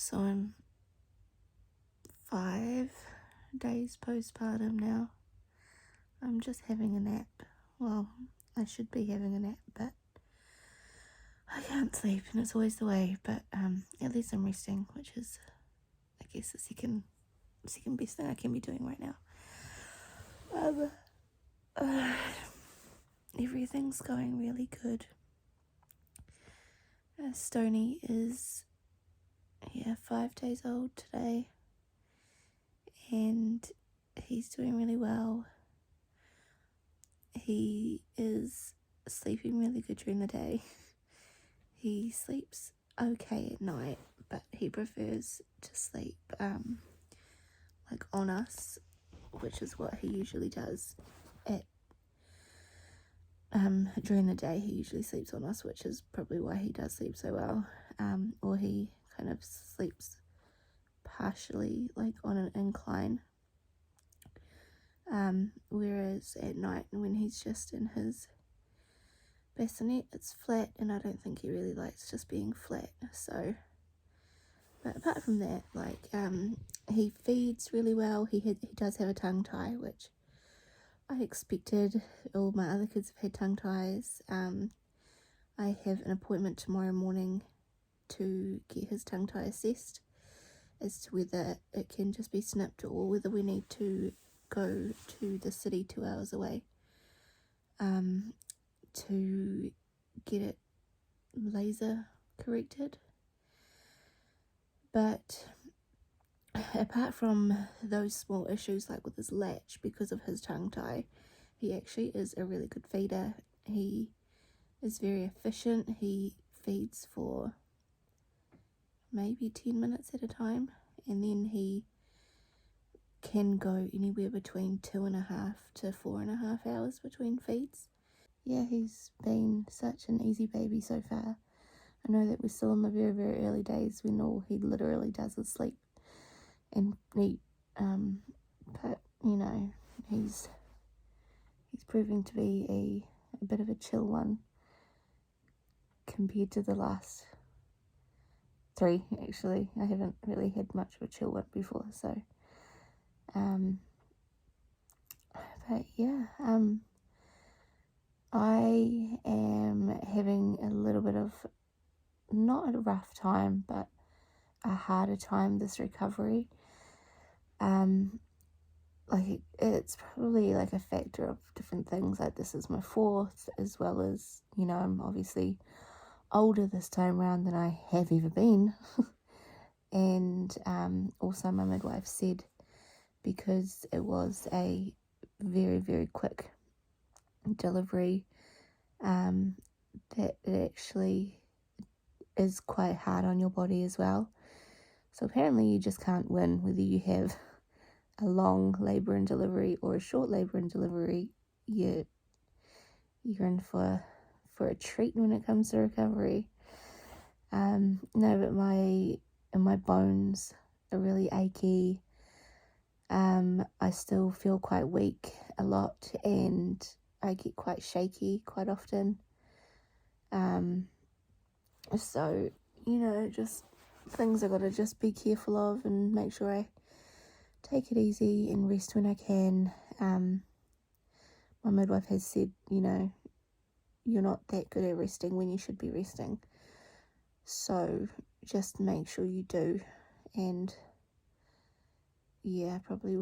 So I'm 5 days postpartum now. I'm just having a nap. Well, I should be having a nap, but I can't sleep, and it's always the way. But at least I'm resting, which is, I guess, the second best thing I can be doing right now. Everything's going really good. Stoney is 5 days old today, and he's doing really well. He is sleeping really good during the day. He sleeps okay at night, but he prefers to sleep like on us, which is what he usually does at during the day. He usually sleeps on us, which is probably why he does sleep so well. Or he kind of sleeps partially like on an incline, whereas at night when he's just in his bassinet, it's flat, and I don't think he really likes just being flat. So, but apart from that, he feeds really well. He does have a tongue tie, which I expected. All my other kids have had tongue ties. I have an appointment tomorrow morning to get his tongue tie assessed as to whether it can just be snipped or whether we need to go to the city 2 hours away to get it laser corrected. But apart from those small issues, like with his latch because of his tongue tie, he actually is a really good feeder. He is very efficient. He feeds for maybe 10 minutes at a time, and then he can go anywhere between 2.5 to 4.5 hours between feeds. Yeah, he's been such an easy baby so far. I know that we're still in the very, very early days when all he literally does is sleep and eat. But you know, he's proving to be a bit of a chill one compared to the last 3. Actually, I haven't really had much of a chill one before. So, but yeah, I am having a little bit of, not a rough time, but a harder time this recovery. It's probably like a factor of different things. Like, this is my 4th, as well as, I'm obviously older this time around than I have ever been. And also my midwife said, because it was a very, very quick delivery, that it actually is quite hard on your body as well. So apparently you just can't win whether you have a long labour and delivery or a short labour and delivery. You're in for a treat when it comes to recovery. No, but my bones are really achy. I still feel quite weak a lot, and I get quite shaky quite often. So, just things I've got to just be careful of and make sure I take it easy and rest when I can. My midwife has said, you're not that good at resting when you should be resting. So just make sure you do. And yeah, probably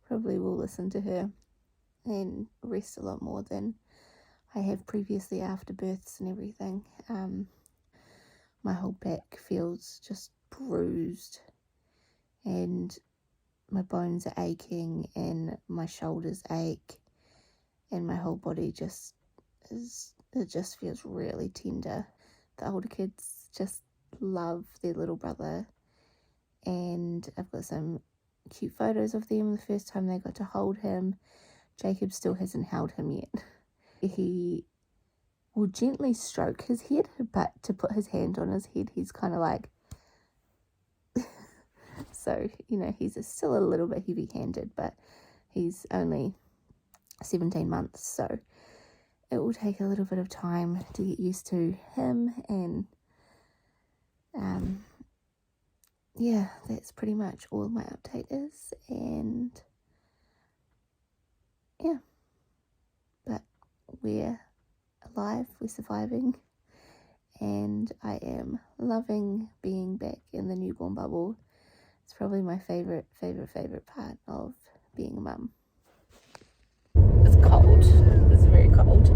will listen to her and rest a lot more than I have previously after births and everything. My whole back feels just bruised, and my bones are aching, and my shoulders ache, and my whole body just feels really tender. The older kids just love their little brother, and I've got some cute photos of them the first time they got to hold him. Jacob still hasn't held him yet. He will gently stroke his head, but to put his hand on his head, he's kind of like so, he's still a little bit heavy-handed, but he's only 17 months, so it will take a little bit of time to get used to him. And yeah, that's pretty much all my update is. And yeah, but we're alive, we're surviving, and I am loving being back in the newborn bubble. It's probably my favorite part of being a mum. It's cold. It's very cold.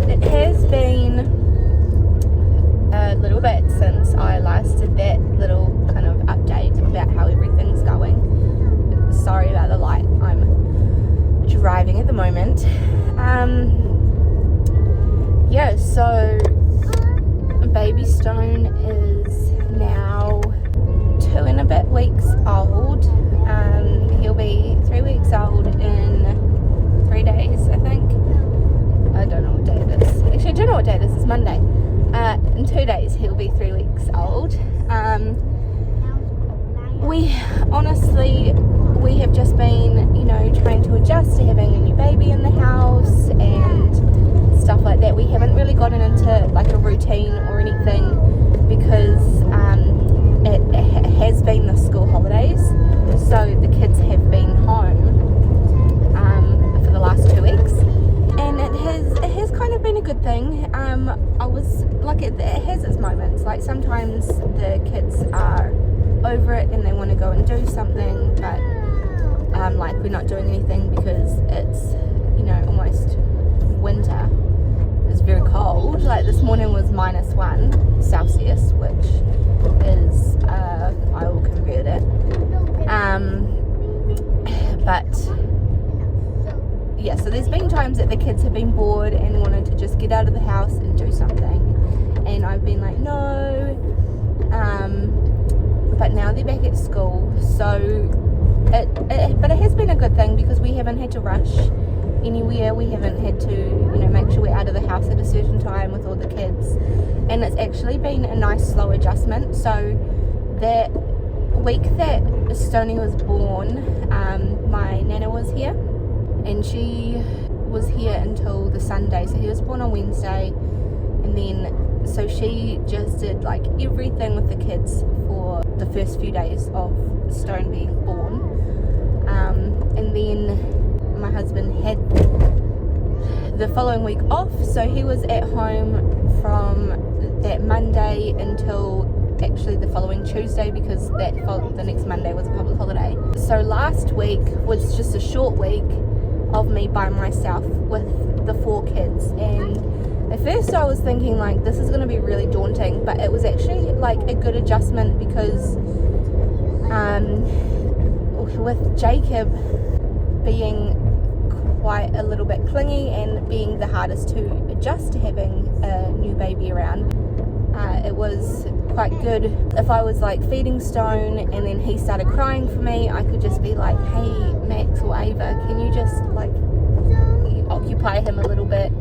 It has been a little bit since I last did that little kind of update about how everything's going. Sorry about the light. I'm driving at the moment. Yeah, so baby Stone is now 2 and a bit weeks old. He'll be 3 weeks old in 3 days, I think. I don't know what day it is. Actually, I do know what day it is. It's Monday. In 2 days, he'll be 3 weeks old. We have just been, trying to adjust to having a new baby in the house and stuff like that. We haven't really gotten into like a routine or anything because it has been the school holidays, so the kids have been home for the last 2 weeks, and it has kind of been a good thing. I was like, it has its moments. Like sometimes the kids are over it and they want to go and do something, but like we're not doing anything because it's almost winter. It's very cold. Like this morning was -1 Celsius, which is I will convert it. But yeah, so there's been times that the kids have been bored and wanted to just get out of the house and do something, and I've been like, no. But now they're back at school, so but it has been a good thing because we haven't had to rush anywhere. We haven't had to make sure we're out of the house at a certain time with all the kids, and it's actually been a nice slow adjustment. So that week that Stoney was born, my nana was here, and she was here until the Sunday. So he was born on Wednesday, and then so she just did like everything with the kids for the first few days of Stone being born, and then my husband had the following week off, so he was at home from that Monday until actually the following Tuesday, because the next Monday was a public holiday. So last week was just a short week of me by myself with the 4 kids, and at first I was thinking like this is going to be really daunting, but it was actually like a good adjustment because with Jacob being quite a little bit clingy and being the hardest to adjust to having a new baby around, it was quite good. If I was like feeding Stone and then he started crying for me, I could just be like, hey Max or Ava, can you just like occupy him a little bit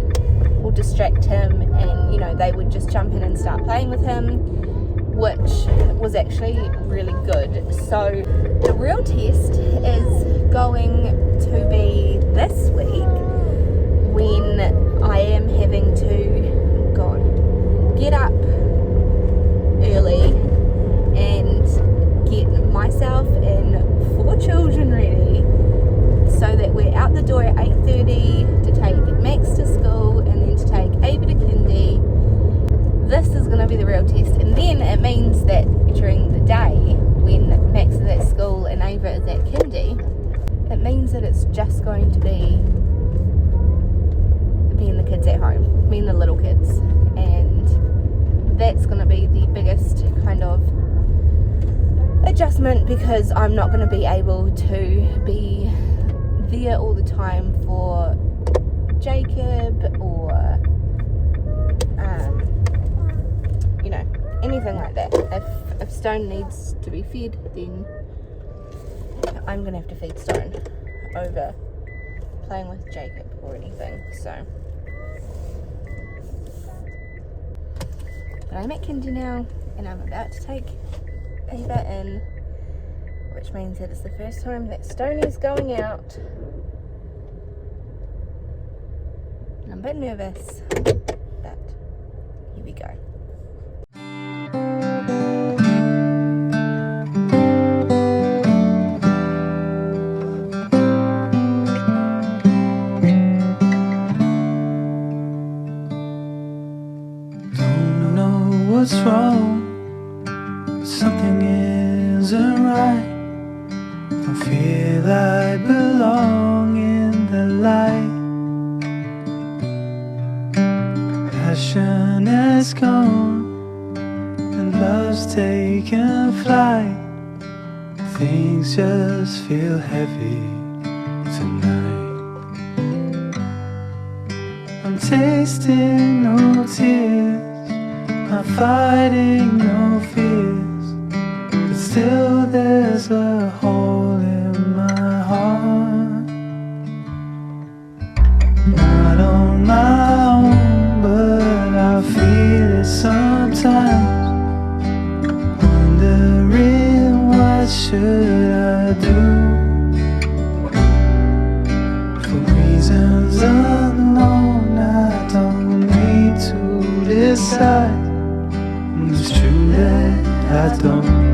or distract him, and they would just jump in and start playing with him, which was actually really good. So the real test is going to be this week when I am having to get up early and get myself and 4 children ready so that we're out the door at 8:30 to take Max to school and then to take Ava to kindy. This is going to be the real test, and then it means that during the day when Max is at school and Ava is at kindy, it means that it's just going to be me and the kids at home, me and the little kids, and that's going to be the biggest kind of adjustment because I'm not going to be able to be there all the time for Jacob or anything like that. If Stone needs to be fed, then I'm gonna have to feed Stone over playing with Jacob or anything. So but I'm at kindy now and I'm about to take Ava in, which means that it's the first time that Stoney's going out. And I'm a bit nervous, but here we go. something isn't right. Don't feel I belong in the light. Passion has gone and love's taken flight. Things just feel heavy tonight. I'm tasting no tears, I'm fighting no fears, but still there's a hole in my heart. Not on my own, but I feel it sometimes. Wondering what should I do? For reasons unknown, I don't need to decide. It's true that I don't.